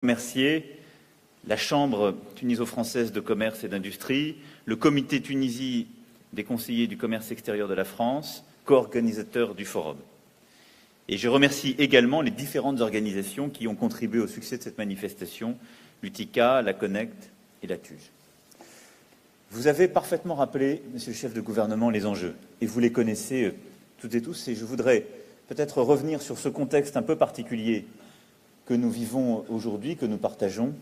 Remercier la Chambre tuniso-française de commerce et d'industrie, le Comité Tunisie des conseillers du commerce extérieur de la France, co-organisateur du forum. Et je remercie également les différentes organisations qui ont contribué au succès de cette manifestation, l'UTICA, la Connect et la TUJ. Vous avez parfaitement rappelé, Monsieur le chef de gouvernement, les enjeux, et vous les connaissez toutes et tous, et je voudrais peut-être revenir sur ce contexte un peu particulier que nous vivons aujourd'hui, que nous partageons,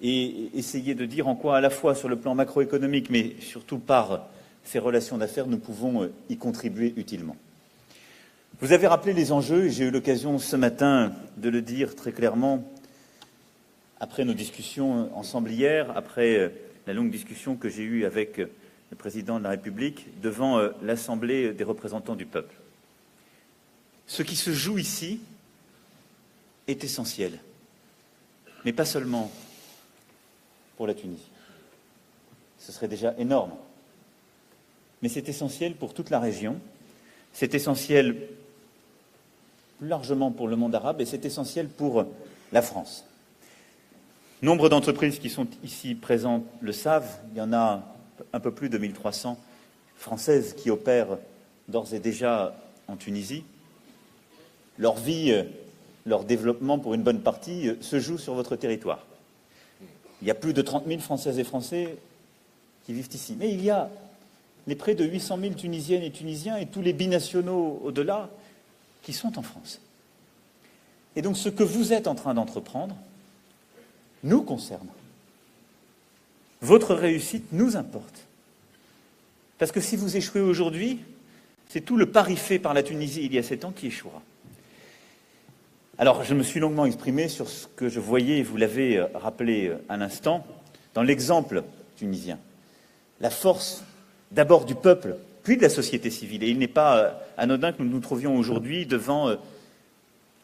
et essayer de dire en quoi, à la fois sur le plan macroéconomique, mais surtout par ces relations d'affaires, nous pouvons y contribuer utilement. Vous avez rappelé les enjeux, et j'ai eu l'occasion ce matin de le dire très clairement, après nos discussions ensemble hier, après la longue discussion que j'ai eue avec le président de la République devant l'Assemblée des représentants du peuple. Ce qui se joue ici est essentiel, mais pas seulement pour la Tunisie. Ce serait déjà énorme. Mais c'est essentiel pour toute la région, c'est essentiel plus largement pour le monde arabe et c'est essentiel pour la France. Nombre d'entreprises qui sont ici présentes le savent, il y en a un peu plus de 1300 françaises qui opèrent d'ores et déjà en Tunisie. Leur vie, leur développement pour une bonne partie se joue sur votre territoire. Il y a plus de 30 000 Françaises et Français qui vivent ici. Mais il y a les près de 800 000 Tunisiennes et Tunisiens et tous les binationaux au-delà qui sont en France. Et donc ce que vous êtes en train d'entreprendre nous concerne. Votre réussite nous importe. Parce que si vous échouez aujourd'hui, c'est tout le pari fait par la Tunisie il y a 7 ans qui échouera. Alors, je me suis longuement exprimé sur ce que je voyais, et vous l'avez rappelé à l'instant, dans l'exemple tunisien. La force, d'abord du peuple, puis de la société civile. Et il n'est pas anodin que nous nous trouvions aujourd'hui devant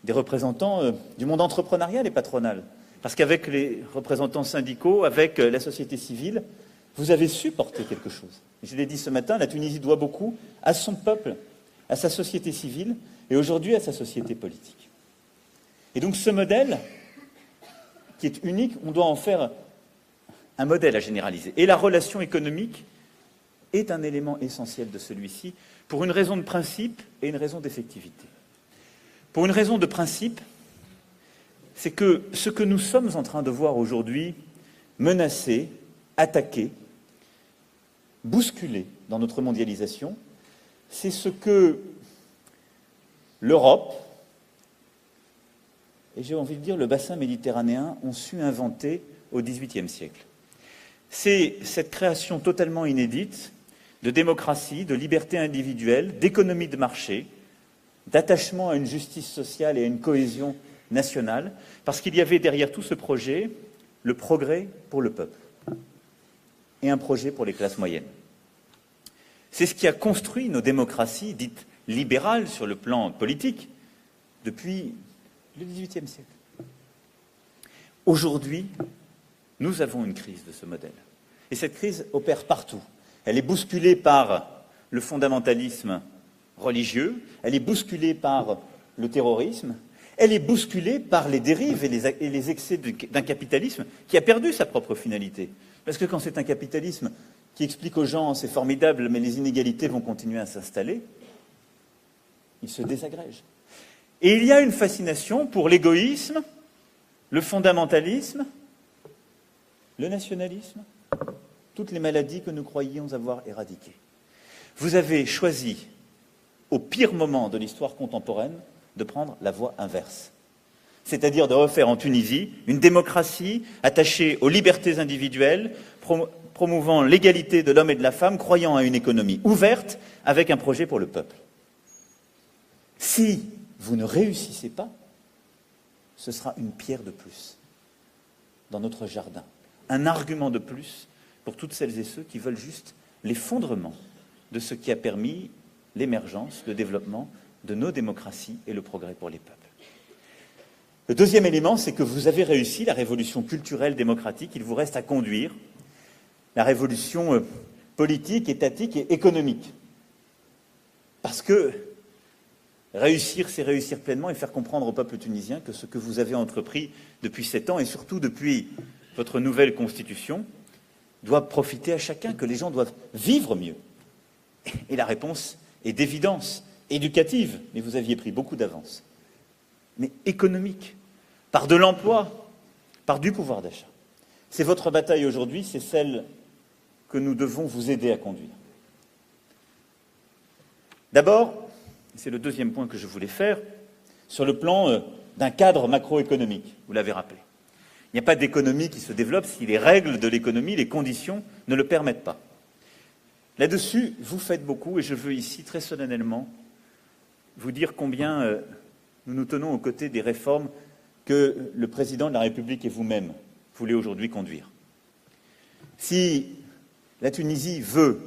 des représentants du monde entrepreneurial et patronal. Parce qu'avec les représentants syndicaux, avec la société civile, vous avez su porter quelque chose. Je l'ai dit ce matin, la Tunisie doit beaucoup à son peuple, à sa société civile, et aujourd'hui à sa société politique. Et donc ce modèle, qui est unique, on doit en faire un modèle à généraliser. Et la relation économique est un élément essentiel de celui-ci, pour une raison de principe et une raison d'effectivité. Pour une raison de principe, c'est que ce que nous sommes en train de voir aujourd'hui menacé, attaqué, bousculé dans notre mondialisation, c'est ce que l'Europe, et j'ai envie de dire le bassin méditerranéen, ont su inventer au XVIIIe siècle. C'est cette création totalement inédite de démocratie, de liberté individuelle, d'économie de marché, d'attachement à une justice sociale et à une cohésion nationale, parce qu'il y avait derrière tout ce projet le progrès pour le peuple et un projet pour les classes moyennes. C'est ce qui a construit nos démocraties dites libérales sur le plan politique depuis le XVIIIe siècle. Aujourd'hui, nous avons une crise de ce modèle. Et cette crise opère partout. Elle est bousculée par le fondamentalisme religieux, elle est bousculée par le terrorisme, elle est bousculée par les dérives et les excès d'un capitalisme qui a perdu sa propre finalité. Parce que quand c'est un capitalisme qui explique aux gens « c'est formidable, mais les inégalités vont continuer à s'installer », il se désagrège. Et il y a une fascination pour l'égoïsme, le fondamentalisme, le nationalisme, toutes les maladies que nous croyions avoir éradiquées. Vous avez choisi, au pire moment de l'histoire contemporaine, de prendre la voie inverse. C'est-à-dire de refaire en Tunisie une démocratie attachée aux libertés individuelles, promouvant l'égalité de l'homme et de la femme, croyant à une économie ouverte, avec un projet pour le peuple. Si vous ne réussissez pas, ce sera une pierre de plus dans notre jardin, un argument de plus pour toutes celles et ceux qui veulent juste l'effondrement de ce qui a permis l'émergence, le développement de nos démocraties et le progrès pour les peuples. Le deuxième élément, c'est que vous avez réussi la révolution culturelle démocratique, il vous reste à conduire la révolution politique, étatique et économique. Parce que Réussir, c'est réussir pleinement et faire comprendre au peuple tunisien que ce que vous avez entrepris depuis 7 ans et surtout depuis votre nouvelle constitution doit profiter à chacun, que les gens doivent vivre mieux. Et la réponse est d'évidence, éducative, mais vous aviez pris beaucoup d'avance, mais économique, par de l'emploi, par du pouvoir d'achat. C'est votre bataille aujourd'hui, c'est celle que nous devons vous aider à conduire. D'abord, c'est le deuxième point que je voulais faire, sur le plan d'un cadre macroéconomique, vous l'avez rappelé. Il n'y a pas d'économie qui se développe si les règles de l'économie, les conditions ne le permettent pas. Là-dessus, vous faites beaucoup et je veux ici très solennellement vous dire combien nous nous tenons aux côtés des réformes que le président de la République et vous-même voulez aujourd'hui conduire. Si la Tunisie veut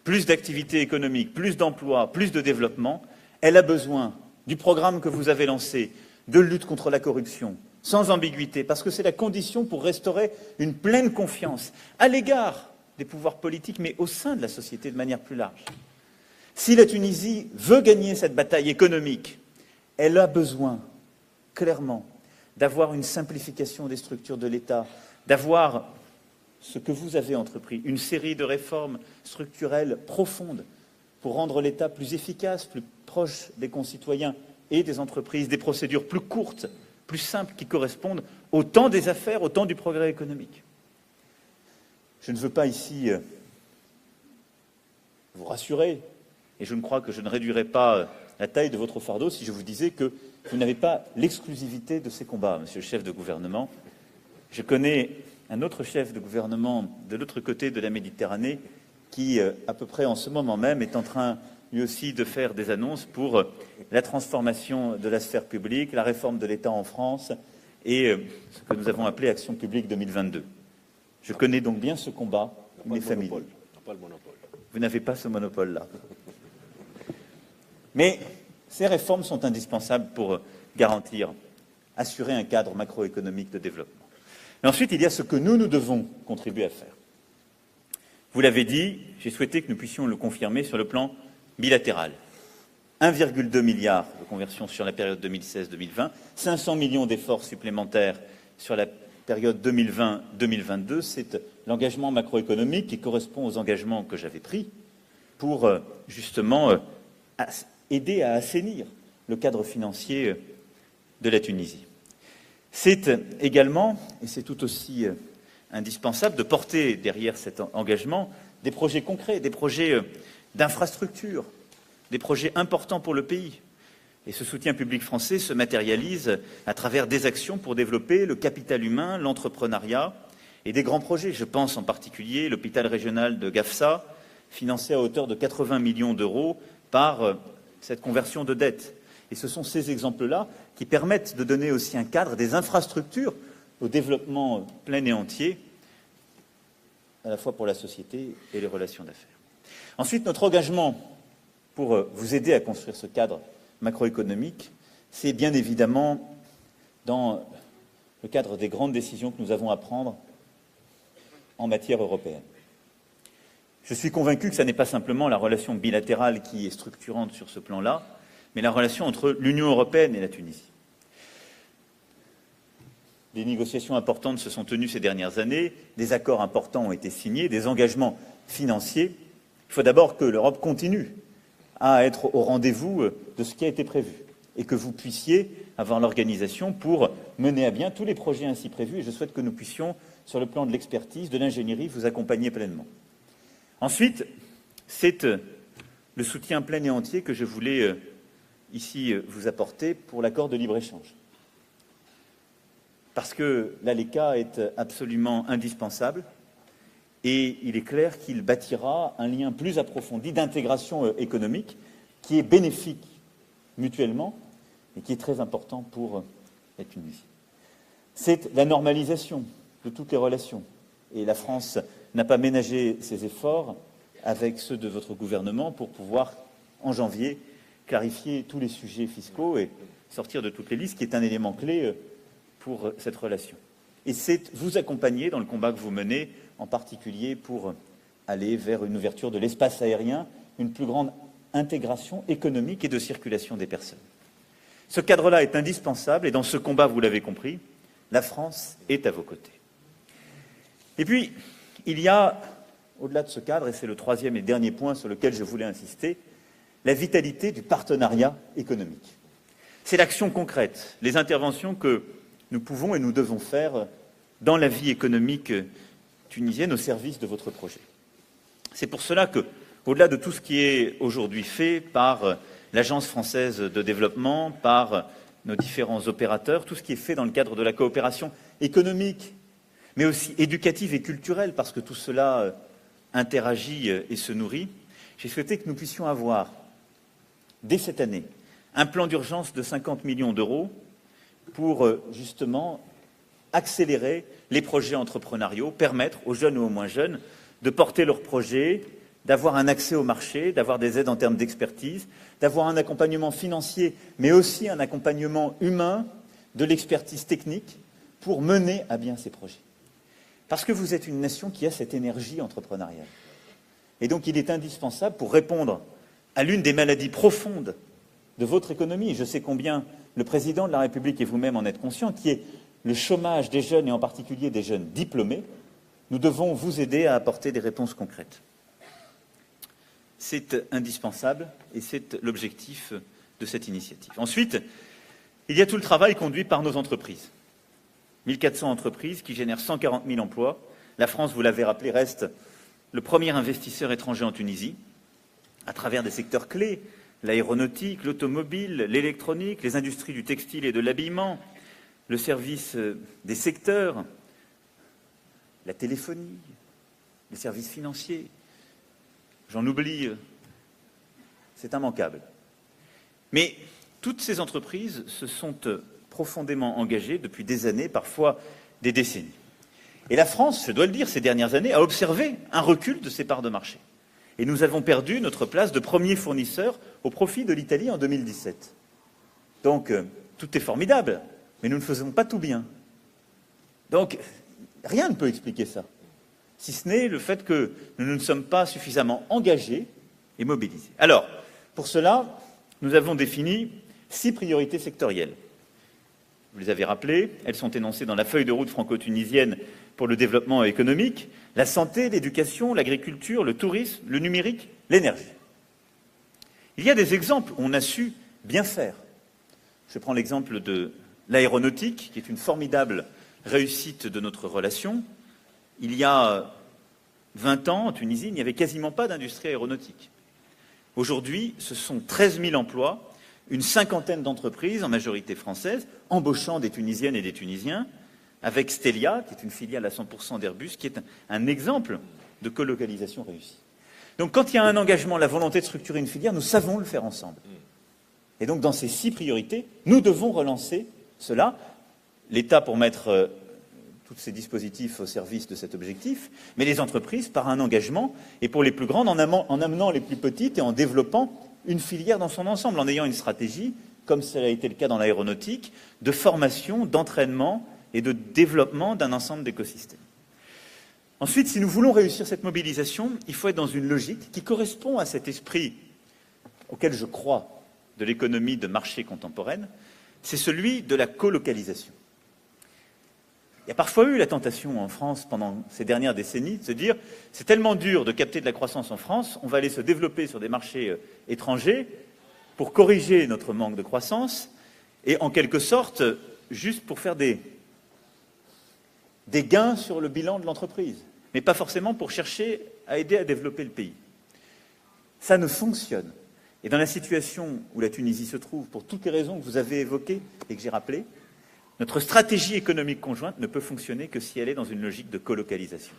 plus d'activité économique, plus d'emplois, plus de développement, elle a besoin du programme que vous avez lancé de lutte contre la corruption, sans ambiguïté, parce que c'est la condition pour restaurer une pleine confiance à l'égard des pouvoirs politiques, mais au sein de la société de manière plus large. Si la Tunisie veut gagner cette bataille économique, elle a besoin, clairement, d'avoir une simplification des structures de l'État, d'avoir ce que vous avez entrepris, une série de réformes structurelles profondes pour rendre l'État plus efficace, plus proche des concitoyens et des entreprises, des procédures plus courtes, plus simples, qui correspondent au temps des affaires, au temps du progrès économique. Je ne veux pas ici vous rassurer, et je ne crois que je ne réduirais pas la taille de votre fardeau si je vous disais que vous n'avez pas l'exclusivité de ces combats, monsieur le chef de gouvernement. Je connais un autre chef de gouvernement de l'autre côté de la Méditerranée qui, à peu près en ce moment même, est en train, lui aussi, de faire des annonces pour la transformation de la sphère publique, la réforme de l'État en France et ce que nous avons appelé Action publique 2022. Je connais donc bien ce combat, mes familles. Vous n'avez pas ce monopole-là. Mais ces réformes sont indispensables pour garantir, assurer un cadre macroéconomique de développement. Et ensuite, il y a ce que nous devons contribuer à faire. Vous l'avez dit, j'ai souhaité que nous puissions le confirmer sur le plan bilatéral. 1,2 milliard de conversions sur la période 2016-2020, 500 millions d'efforts supplémentaires sur la période 2020-2022, c'est l'engagement macroéconomique qui correspond aux engagements que j'avais pris pour justement aider à assainir le cadre financier de la Tunisie. C'est également, et c'est tout aussi indispensable, de porter derrière cet engagement des projets concrets, des projets d'infrastructure, des projets importants pour le pays. Et ce soutien public français se matérialise à travers des actions pour développer le capital humain, l'entrepreneuriat et des grands projets. Je pense en particulier à l'hôpital régional de Gafsa, financé à hauteur de 80 millions d'euros par cette conversion de dette. Et ce sont ces exemples-là qui permettent de donner aussi un cadre, des infrastructures au développement plein et entier, à la fois pour la société et les relations d'affaires. Ensuite, notre engagement pour vous aider à construire ce cadre macroéconomique, c'est bien évidemment dans le cadre des grandes décisions que nous avons à prendre en matière européenne. Je suis convaincu que ce n'est pas simplement la relation bilatérale qui est structurante sur ce plan-là, mais la relation entre l'Union européenne et la Tunisie. Des négociations importantes se sont tenues ces dernières années, des accords importants ont été signés, des engagements financiers. Il faut d'abord que l'Europe continue à être au rendez-vous de ce qui a été prévu et que vous puissiez avoir l'organisation pour mener à bien tous les projets ainsi prévus. Et je souhaite que nous puissions, sur le plan de l'expertise, de l'ingénierie, vous accompagner pleinement. Ensuite, c'est le soutien plein et entier que je voulais ici vous apporter pour l'accord de libre-échange. Parce que l'ALECA est absolument indispensable et il est clair qu'il bâtira un lien plus approfondi d'intégration économique qui est bénéfique mutuellement et qui est très important pour la Tunisie. C'est la normalisation de toutes les relations et la France n'a pas ménagé ses efforts avec ceux de votre gouvernement pour pouvoir, en janvier, clarifier tous les sujets fiscaux et sortir de toutes les listes, qui est un élément clé pour cette relation. Et c'est vous accompagner dans le combat que vous menez, en particulier pour aller vers une ouverture de l'espace aérien, une plus grande intégration économique et de circulation des personnes. Ce cadre-là est indispensable et dans ce combat, vous l'avez compris, la France est à vos côtés. Et puis, il y a, au-delà de ce cadre, et c'est le troisième et dernier point sur lequel je voulais insister, la vitalité du partenariat économique. C'est l'action concrète, les interventions que nous pouvons et nous devons faire dans la vie économique tunisienne au service de votre projet. C'est pour cela que, au-delà de tout ce qui est aujourd'hui fait par l'Agence française de développement, par nos différents opérateurs, tout ce qui est fait dans le cadre de la coopération économique, mais aussi éducative et culturelle, parce que tout cela interagit et se nourrit, j'ai souhaité que nous puissions avoir, dès cette année, un plan d'urgence de 50 millions d'euros pour justement accélérer les projets entrepreneuriaux, permettre aux jeunes ou aux moins jeunes de porter leurs projets, d'avoir un accès au marché, d'avoir des aides en termes d'expertise, d'avoir un accompagnement financier, mais aussi un accompagnement humain, de l'expertise technique pour mener à bien ces projets. Parce que vous êtes une nation qui a cette énergie entrepreneuriale. Et donc il est indispensable pour répondre à l'une des maladies profondes de votre économie, et je sais combien le président de la République et vous-même en êtes conscient, qui est le chômage des jeunes et en particulier des jeunes diplômés, nous devons vous aider à apporter des réponses concrètes. C'est indispensable et c'est l'objectif de cette initiative. Ensuite, il y a tout le travail conduit par nos entreprises. 1400 entreprises qui génèrent 140 000 emplois. La France, vous l'avez rappelé, reste le premier investisseur étranger en Tunisie, à travers des secteurs clés, l'aéronautique, l'automobile, l'électronique, les industries du textile et de l'habillement, le service des secteurs, la téléphonie, les services financiers. J'en oublie, c'est immanquable. Mais toutes ces entreprises se sont profondément engagées depuis des années, parfois des décennies. Et la France, je dois le dire, ces dernières années, a observé un recul de ses parts de marché. Et nous avons perdu notre place de premier fournisseur au profit de l'Italie en 2017. Donc, tout est formidable, mais nous ne faisons pas tout bien. Donc, rien ne peut expliquer ça, si ce n'est le fait que nous ne sommes pas suffisamment engagés et mobilisés. Alors, pour cela, nous avons défini 6 priorités sectorielles. Vous les avez rappelées, elles sont énoncées dans la feuille de route franco-tunisienne pour le développement économique, la santé, l'éducation, l'agriculture, le tourisme, le numérique, l'énergie. Il y a des exemples où on a su bien faire. Je prends l'exemple de l'aéronautique, qui est une formidable réussite de notre relation. Il y a 20 ans, en Tunisie, il n'y avait quasiment pas d'industrie aéronautique. Aujourd'hui, ce sont 13 000 emplois, une cinquantaine d'entreprises, en majorité françaises, embauchant des Tunisiennes et des Tunisiens, avec Stelia, qui est une filiale à 100% d'Airbus, qui est un exemple de colocalisation réussie. Donc quand il y a un engagement, la volonté de structurer une filière, nous savons le faire ensemble. Et donc dans ces 6 priorités, nous devons relancer cela. L'État pour mettre tous ces dispositifs au service de cet objectif, mais les entreprises par un engagement, et pour les plus grandes, en amenant les plus petites et en développant une filière dans son ensemble, en ayant une stratégie, comme cela a été le cas dans l'aéronautique, de formation, d'entraînement et de développement d'un ensemble d'écosystèmes. Ensuite, si nous voulons réussir cette mobilisation, il faut être dans une logique qui correspond à cet esprit auquel je crois de l'économie de marché contemporaine, c'est celui de la colocalisation. Il y a parfois eu la tentation en France pendant ces dernières décennies de se dire c'est tellement dur de capter de la croissance en France, on va aller se développer sur des marchés étrangers pour corriger notre manque de croissance et en quelque sorte juste pour faire des gains sur le bilan de l'entreprise, mais pas forcément pour chercher à aider à développer le pays. Ça ne fonctionne. Et dans la situation où la Tunisie se trouve, pour toutes les raisons que vous avez évoquées et que j'ai rappelées, notre stratégie économique conjointe ne peut fonctionner que si elle est dans une logique de colocalisation.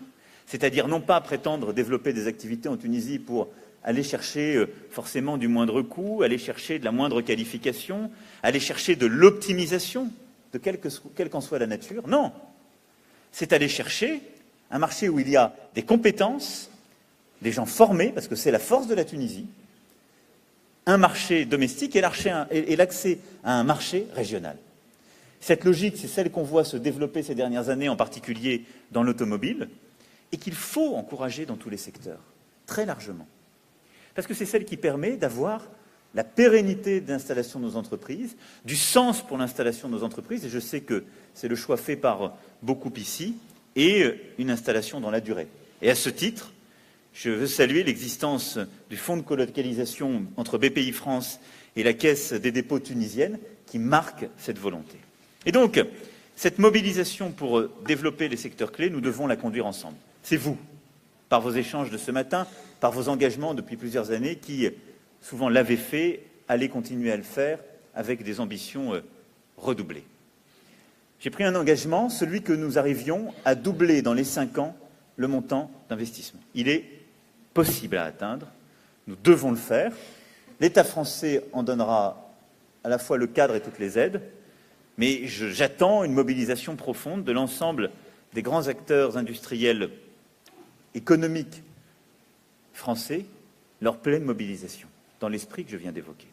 C'est-à-dire non pas prétendre développer des activités en Tunisie pour aller chercher forcément du moindre coût, aller chercher de la moindre qualification, aller chercher de l'optimisation, de quelle qu'en soit la nature. Non, c'est aller chercher un marché où il y a des compétences, des gens formés, parce que c'est la force de la Tunisie, un marché domestique et l'accès à un marché régional. Cette logique, c'est celle qu'on voit se développer ces dernières années, en particulier dans l'automobile, et qu'il faut encourager dans tous les secteurs, très largement. Parce que c'est celle qui permet d'avoir la pérennité d'installation de nos entreprises, du sens pour l'installation de nos entreprises, et je sais que c'est le choix fait par beaucoup ici, et une installation dans la durée. Et à ce titre, je veux saluer l'existence du fonds de colocalisation entre BPI France et la Caisse des dépôts tunisienne qui marque cette volonté. Et donc, cette mobilisation pour développer les secteurs clés, nous devons la conduire ensemble. C'est vous, par vos échanges de ce matin, par vos engagements depuis plusieurs années, qui souvent l'avez fait, allez continuer à le faire avec des ambitions redoublées. J'ai pris un engagement, celui que nous arrivions à doubler dans les 5 ans le montant d'investissement. Il est possible à atteindre, nous devons le faire. L'État français en donnera à la fois le cadre et toutes les aides, mais j'attends une mobilisation profonde de l'ensemble des grands acteurs industriels économiques français, leur pleine mobilisation, dans l'esprit que je viens d'évoquer.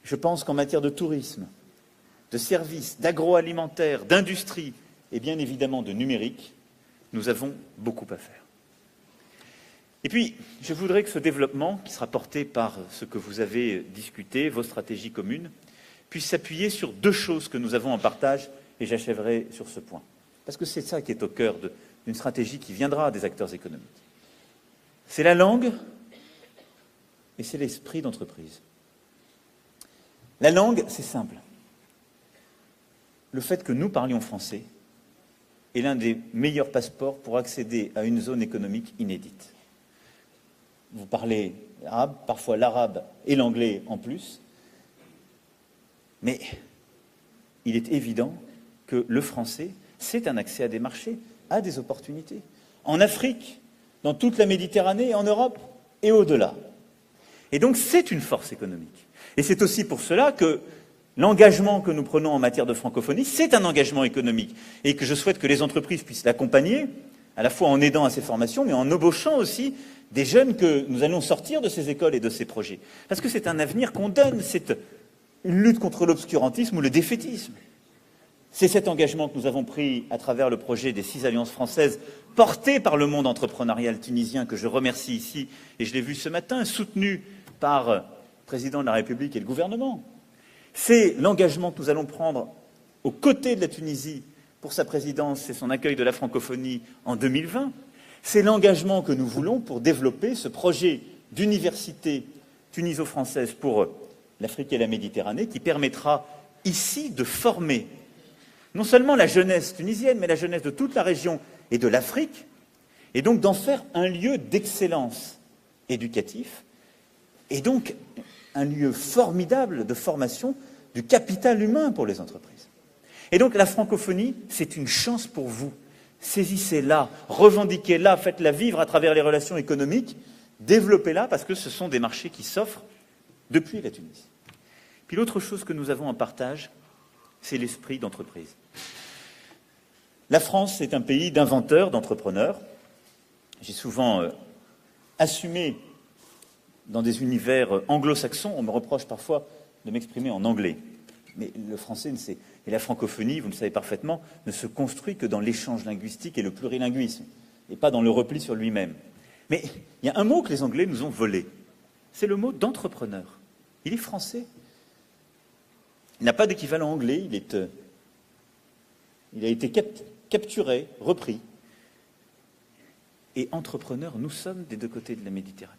Je pense qu'en matière de tourisme, de services, d'agroalimentaire, d'industrie et bien évidemment de numérique, nous avons beaucoup à faire. Et puis, je voudrais que ce développement, qui sera porté par ce que vous avez discuté, vos stratégies communes, puisse s'appuyer sur 2 choses que nous avons en partage, et j'achèverai sur ce point. Parce que c'est ça qui est au cœur d'une stratégie qui viendra des acteurs économiques. C'est la langue et c'est l'esprit d'entreprise. La langue, c'est simple. Le fait que nous parlions français est l'un des meilleurs passeports pour accéder à une zone économique inédite. Vous parlez arabe, parfois l'arabe et l'anglais en plus, mais il est évident que le français, c'est un accès à des marchés, à des opportunités. En Afrique, dans toute la Méditerranée, en Europe et au-delà. Et donc c'est une force économique. Et c'est aussi pour cela que l'engagement que nous prenons en matière de francophonie, c'est un engagement économique. Et que je souhaite que les entreprises puissent l'accompagner, à la fois en aidant à ces formations, mais en embauchant aussi des jeunes que nous allons sortir de ces écoles et de ces projets. Parce que c'est un avenir qu'on donne, c'est une lutte contre l'obscurantisme ou le défaitisme. C'est cet engagement que nous avons pris à travers le projet des 6 alliances françaises, porté par le monde entrepreneurial tunisien, que je remercie ici, et je l'ai vu ce matin, soutenu par le président de la République et le gouvernement. C'est l'engagement que nous allons prendre aux côtés de la Tunisie pour sa présidence et son accueil de la francophonie en 2020. C'est l'engagement que nous voulons pour développer ce projet d'université tuniso-française pour l'Afrique et la Méditerranée qui permettra ici de former non seulement la jeunesse tunisienne, mais la jeunesse de toute la région et de l'Afrique, et donc d'en faire un lieu d'excellence éducatif, et donc un lieu formidable de formation du capital humain pour les entreprises. Et donc la francophonie, c'est une chance pour vous. Saisissez-la, revendiquez-la, faites-la vivre à travers les relations économiques, développez-la parce que ce sont des marchés qui s'offrent depuis la Tunisie. Puis l'autre chose que nous avons en partage, c'est l'esprit d'entreprise. La France est un pays d'inventeurs, d'entrepreneurs. J'ai souvent assumé dans des univers anglo-saxons, on me reproche parfois de m'exprimer en anglais. Mais le français et la francophonie, vous le savez parfaitement, ne se construit que dans l'échange linguistique et le plurilinguisme, et pas dans le repli sur lui-même. Mais il y a un mot que les Anglais nous ont volé, c'est le mot d'entrepreneur. Il est français. Il n'a pas d'équivalent anglais, il a été capturé, repris. Et entrepreneurs, nous sommes des 2 côtés de la Méditerranée.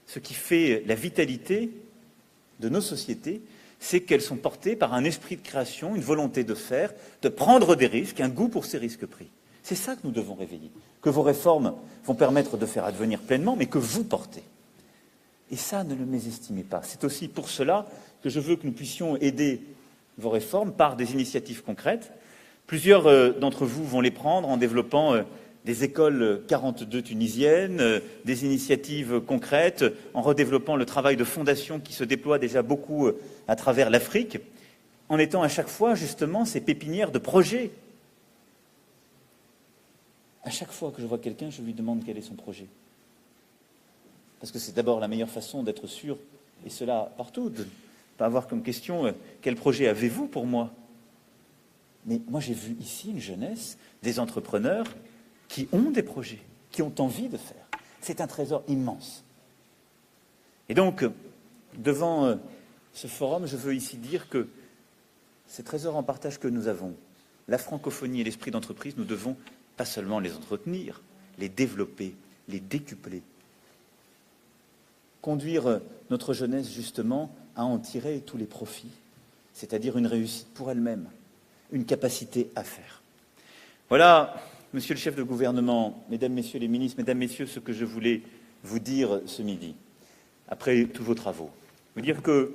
Ce qui fait la vitalité de nos sociétés, c'est qu'elles sont portées par un esprit de création, une volonté de faire, de prendre des risques, un goût pour ces risques pris. C'est ça que nous devons réveiller, que vos réformes vont permettre de faire advenir pleinement, mais que vous portez. Et ça, ne le mésestimez pas. C'est aussi pour cela que je veux que nous puissions aider vos réformes par des initiatives concrètes. Plusieurs d'entre vous vont les prendre en développant des écoles 42 tunisiennes, des initiatives concrètes, en redéveloppant le travail de fondation qui se déploie déjà beaucoup à travers l'Afrique, en étant à chaque fois justement ces pépinières de projets. À chaque fois que je vois quelqu'un, je lui demande quel est son projet. Parce que c'est d'abord la meilleure façon d'être sûr, et cela partout, de ne pas avoir comme question « quel projet avez-vous pour moi ?» Mais moi j'ai vu ici une jeunesse, des entrepreneurs qui ont des projets, qui ont envie de faire. C'est un trésor immense. Et donc, devant ce forum, je veux ici dire que ces trésors en partage que nous avons, la francophonie et l'esprit d'entreprise, nous devons pas seulement les entretenir, les développer, les décupler. Conduire notre jeunesse justement à en tirer tous les profits, c'est-à-dire une réussite pour elle-même, une capacité à faire. Voilà, monsieur le chef de gouvernement, mesdames, messieurs les ministres, mesdames, messieurs, ce que je voulais vous dire ce midi, après tous vos travaux. Vous dire que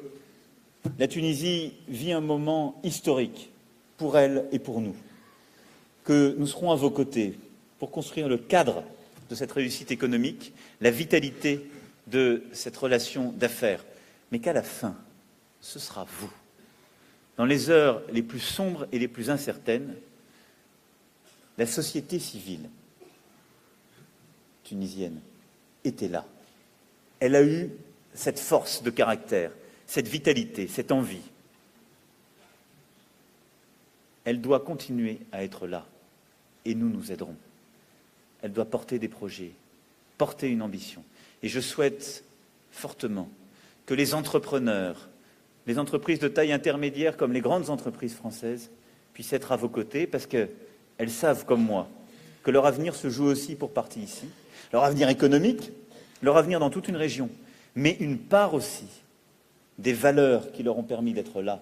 la Tunisie vit un moment historique pour elle et pour nous, que nous serons à vos côtés pour construire le cadre de cette réussite économique, la vitalité de cette relation d'affaires, mais qu'à la fin, ce sera vous. Dans les heures les plus sombres et les plus incertaines, la société civile tunisienne était là. Elle a eu cette force de caractère, cette vitalité, cette envie. Elle doit continuer à être là, et nous nous aiderons. Elle doit porter des projets, porter une ambition. Et je souhaite fortement que les entrepreneurs, les entreprises de taille intermédiaire comme les grandes entreprises françaises puissent être à vos côtés, parce qu'elles savent, comme moi, que leur avenir se joue aussi pour partie ici, leur avenir économique, leur avenir dans toute une région, mais une part aussi des valeurs qui leur ont permis d'être là,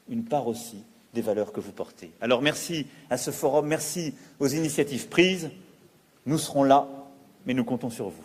une part aussi des valeurs que vous portez. Alors merci à ce forum, merci aux initiatives prises. Nous serons là, mais nous comptons sur vous.